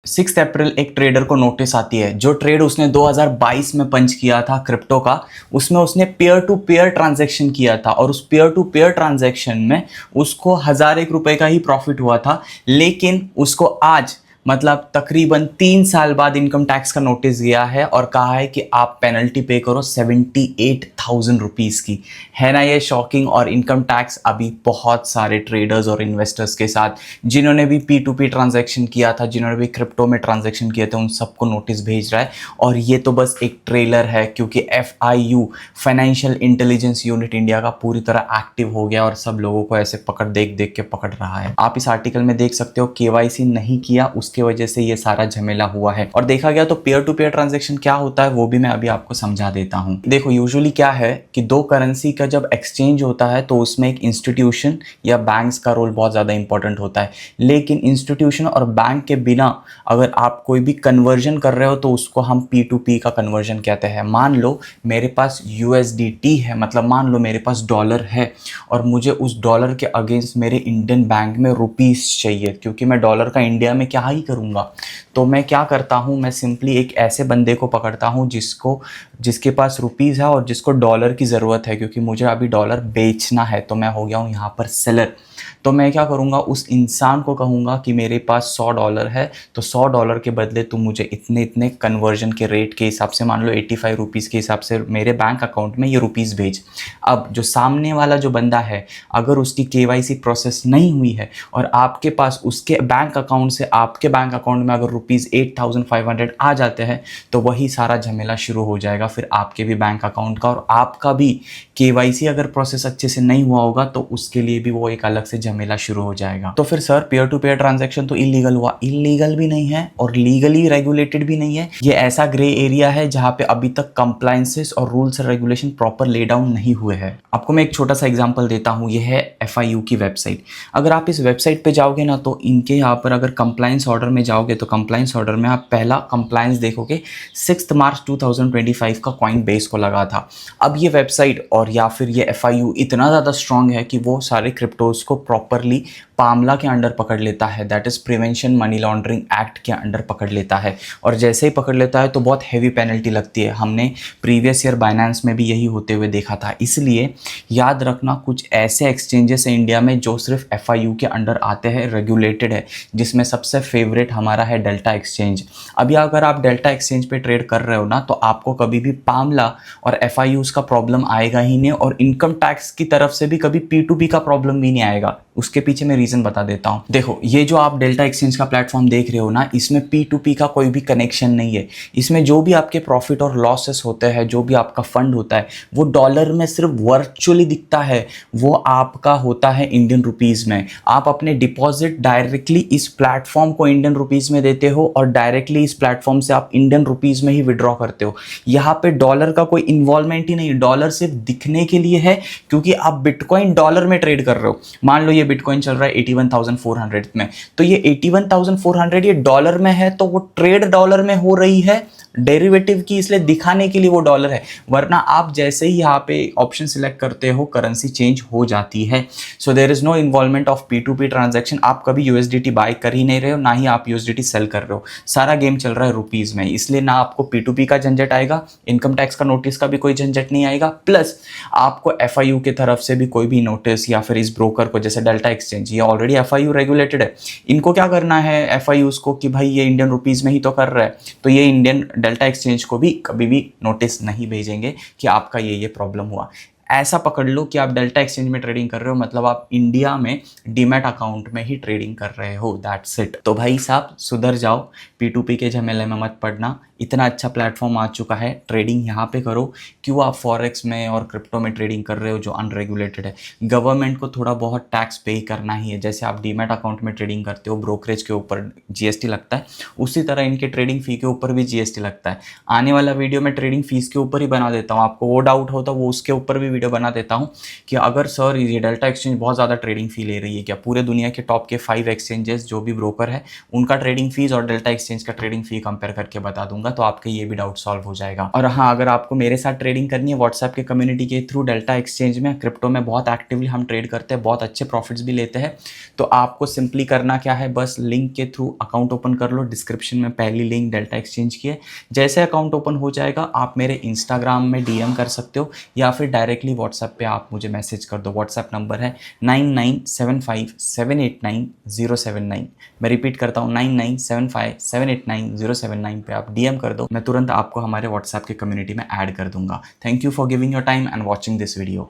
6 अप्रैल एक ट्रेडर को नोटिस आती है। जो ट्रेड उसने 2022 में पंच किया था क्रिप्टो का, उसमें उसने पेयर टू पेयर ट्रांजैक्शन किया था और उस पेयर टू पेयर ट्रांजैक्शन में उसको 1,001 रुपए का ही प्रॉफिट हुआ था। लेकिन उसको आज मतलब तकरीबन 3 साल बाद इनकम टैक्स का नोटिस गया है और कहा है कि आप पेनल्टी पे करो 78,000 रुपीज़ की। है ना ये शॉकिंग। और इनकम टैक्स अभी बहुत सारे ट्रेडर्स और इन्वेस्टर्स के साथ, जिन्होंने भी P2P ट्रांजैक्शन किया था, जिन्होंने भी क्रिप्टो में ट्रांजैक्शन किए थे, उन सबको नोटिस भेज रहा है। और ये तो बस एक ट्रेलर है, क्योंकि FIU financial intelligence unit India का पूरी तरह एक्टिव हो गया और सब लोगों को ऐसे पकड़ देख देख के पकड़ रहा है। आप इस आर्टिकल में देख सकते हो KYC नहीं किया, उसके वजह से ये सारा झमेला हुआ है। और देखा गया तो पेयर टू पेयर ट्रांजैक्शन क्या होता है वो भी मैं अभी आपको समझा देता हूं। देखो यूजुअली क्या है कि दो करेंसी का जब एक्सचेंज होता है तो उसमें एक इंस्टीट्यूशन या बैंक्स का रोल बहुत ज़्यादा इंपॉर्टेंट होता है। लेकिन इंस्टीट्यूशन और बैंक के बिना अगर आप कोई भी कन्वर्जन कर रहे हो तो उसको हम P2P का कन्वर्जन कहते हैं। मान लो मेरे पास USDT है, मतलब मान लो मेरे पास डॉलर है और मुझे उस डॉलर के अगेंस्ट मेरे इंडियन बैंक में रुपीस चाहिए, क्योंकि मैं डॉलर का इंडिया में क्या ही करूँगा। तो मैं क्या करता हूँ, मैं सिंपली एक ऐसे बंदे को पकड़ता हूँ जिसके पास रुपीज़ है और जिसको डॉलर की ज़रूरत है, क्योंकि मुझे अभी डॉलर बेचना है। तो मैं हो गया हूँ यहाँ पर सेलर। तो मैं क्या करूँगा, उस इंसान को कहूँगा कि मेरे पास $100 है, तो $100 के बदले तुम मुझे इतने इतने कन्वर्जन के रेट के हिसाब से, मान लो 85 रुपीज़ के हिसाब से मेरे बैंक अकाउंट में ये रुपीज़ भेज। अब जो सामने वाला जो बंदा है, अगर उसकी KYC प्रोसेस नहीं हुई है और आपके पास उसके बैंक अकाउंट से आपके बैंक अकाउंट में अगर ₹8,500 आ जाते हैं, तो वही सारा झमेला शुरू हो जाएगा फिर आपके भी बैंक अकाउंट का। और आपका भी KYC अगर प्रोसेस अच्छे से नहीं हुआ होगा तो उसके लिए भी वो एक अलग से झमेला शुरू हो जाएगा। तो फिर sir pair to pair transaction तो इलीगल हुआ। इलीगल भी नहीं है और लीगली रेगुलेटेड भी नहीं है। ये ऐसा ग्रे एरिया है जहां पे अभी तक कंप्लायंसेस और रूल्स और रेगुलेशन प्रॉपर ले डाउन नहीं हुए हैं। आपको मैं एक छोटा सा एग्जांपल देता हूं। ये है FIU की वेबसाइट। अगर आप इस वेबसाइट पे जाओगे ना, तो इनके यहाँ पर अगर कंप्लायंस ऑर्डर में जाओगे तो कंप्लायंस ऑर्डर में आप पहला कंप्लायंस देखोगे 6 मार्च 2025 का कॉइन बेस को लगा था। अब ये वेबसाइट और या फिर ये FIU इतना ज़्यादा स्ट्रांग है कि वो सारे क्रिप्टोज को प्रॉपरली पामला के अंडर पकड़ लेता है, that is prevention money laundering act के अंडर पकड़ लेता है। और जैसे ही पकड़ लेता है तो बहुत हैवी पेनल्टी लगती है। हमने प्रीवियस ईयर बाइनेंस में भी यही होते हुए देखा था। इसलिए याद रखना, कुछ ऐसे एक्सचेंजेस हैं इंडिया में जो सिर्फ FIU के अंडर आते हैं, रेगुलेटेड है, जिसमें सबसे फेवरेट हमारा है डेल्टा एक्सचेंज। अभी अगर आप डेल्टा एक्सचेंज पे ट्रेड कर रहे हो ना, तो आपको कभी भी पामला और FIUs का प्रॉब्लम आएगा ही नहीं, और इनकम टैक्स की तरफ से भी कभी P2P का प्रॉब्लम भी नहीं आएगा। उसके पीछे मैं रीजन बता देता हूं। देखो, ये जो आप डेल्टा एक्सचेंज का प्लेटफॉर्म देख रहे हो ना, इसमें P2P का कोई भी कनेक्शन नहीं है। इसमें जो भी आपके प्रॉफिट और लॉसेस होते हैं, जो भी आपका फंड होता है, वो डॉलर में सिर्फ वर्चुअली दिखता है, वो आपका होता है इंडियन रुपीज में। आप अपने डिपॉजिट डायरेक्टली इस प्लेटफॉर्म को इंडियन रुपीज में देते हो और डायरेक्टली इस प्लेटफॉर्म से आप इंडियन रुपीज में ही विड्रॉ करते हो। यहाँ पे डॉलर का कोई इन्वॉल्वमेंट ही नहीं। डॉलर सिर्फ दिखने के लिए है, क्योंकि आप बिटकॉइन डॉलर में ट्रेड कर रहे हो। मान लो ये बिटकॉइन चल रहा है 81,400 में, तो ये 81,400 ये डॉलर में है, तो वो ट्रेड डॉलर में हो रही है डेरिवेटिव की, इसलिए दिखाने के लिए वो डॉलर है। वरना आप जैसे ही यहाँ पे ऑप्शन सिलेक्ट करते हो, करेंसी चेंज हो जाती है। So there is no involvement of P2P transaction. आप कभी USDT बाय कर ही नहीं रहे हो, ना ही आप USDT सेल कर रहे हो। सारा गेम चल रहा है रुपीज में, इसलिए ना आपको P2P का झंझट आएगा, इनकम टैक्स का नोटिस का भी कोई झंझट नहीं आएगा, प्लस आपको FIU की तरफ से भी कोई भी नोटिस, या फिर इस ब्रोकर को, जैसे डेल्टा एक्सचेंज, ये ऑलरेडी FIU रेगुलेटेड है, इनको क्या करना है FIUs को कि भाई ये इंडियन रुपीज में ही तो कर रहा है, तो ये इंडियन डेल्टा एक्सचेंज को भी कभी भी नोटिस नहीं भेजेंगे कि आपका ये प्रॉब्लम हुआ। ऐसा पकड़ लो कि आप डेल्टा एक्सचेंज में ट्रेडिंग कर रहे हो, मतलब आप इंडिया में डीमैट अकाउंट में ही ट्रेडिंग कर रहे हो, दैट्स इट। तो भाई साहब सुधर जाओ, P2P के झमेले में मत पड़ना। इतना अच्छा प्लेटफॉर्म आ चुका है, ट्रेडिंग यहाँ पे करो। क्यों आप फॉरेक्स में और क्रिप्टो में ट्रेडिंग कर रहे हो जो अनरेगुलेटेड है? गवर्नमेंट को थोड़ा बहुत टैक्स पे करना ही है। जैसे आप डीमैट अकाउंट में ट्रेडिंग करते हो, ब्रोकरेज के ऊपर GST लगता है, उसी तरह इनके ट्रेडिंग फी के ऊपर भी GST लगता है। आने वाला वीडियो में ट्रेडिंग फीस के ऊपर ही बना देता हूँ, आपको वो डाउट हो तो वो उसके ऊपर भी वीडियो बना देता हूँ कि अगर सर ये डेल्टा एक्सचेंज बहुत ज़्यादा ट्रेडिंग फ़ी ले रही है क्या, पूरे दुनिया के टॉप के 5 एक्सचेंजेस जो भी ब्रोकर है उनका ट्रेडिंग फीस और डेल्टा एक्सचेंज का ट्रेडिंग फी कंपेयर करके बता दूंगा, तो आपका ये भी डाउट सॉल्व हो जाएगा। और हाँ, अगर आपको मेरे साथ ट्रेडिंग करनी है व्हाट्सएप के कम्युनिटी के थ्रू, डेल्टा एक्सचेंज में क्रिप्टो में बहुत एक्टिवली हम ट्रेड करते हैं, बहुत अच्छे प्रॉफिट्स भी लेते हैं, तो आपको सिंपली करना क्या है, बस लिंक के थ्रू अकाउंट ओपन कर लो। डिस्क्रिप्शन में पहली लिंक डेल्टा एक्सचेंज की है। जैसे अकाउंट ओपन हो जाएगा आप मेरे इंस्टाग्राम में DM कर सकते हो या फिर डायरेक्टली व्हाट्सएप पे आप मुझे मैसेज कर दो। व्हाट्सएप नंबर है 9975789079। मैं रिपीट करता हूँ 9975789079 पे आप DM कर दो, मैं तुरंत आपको हमारे व्हाट्सएप के कम्युनिटी में ऐड कर दूंगा। Thank you for giving your time and watching this video.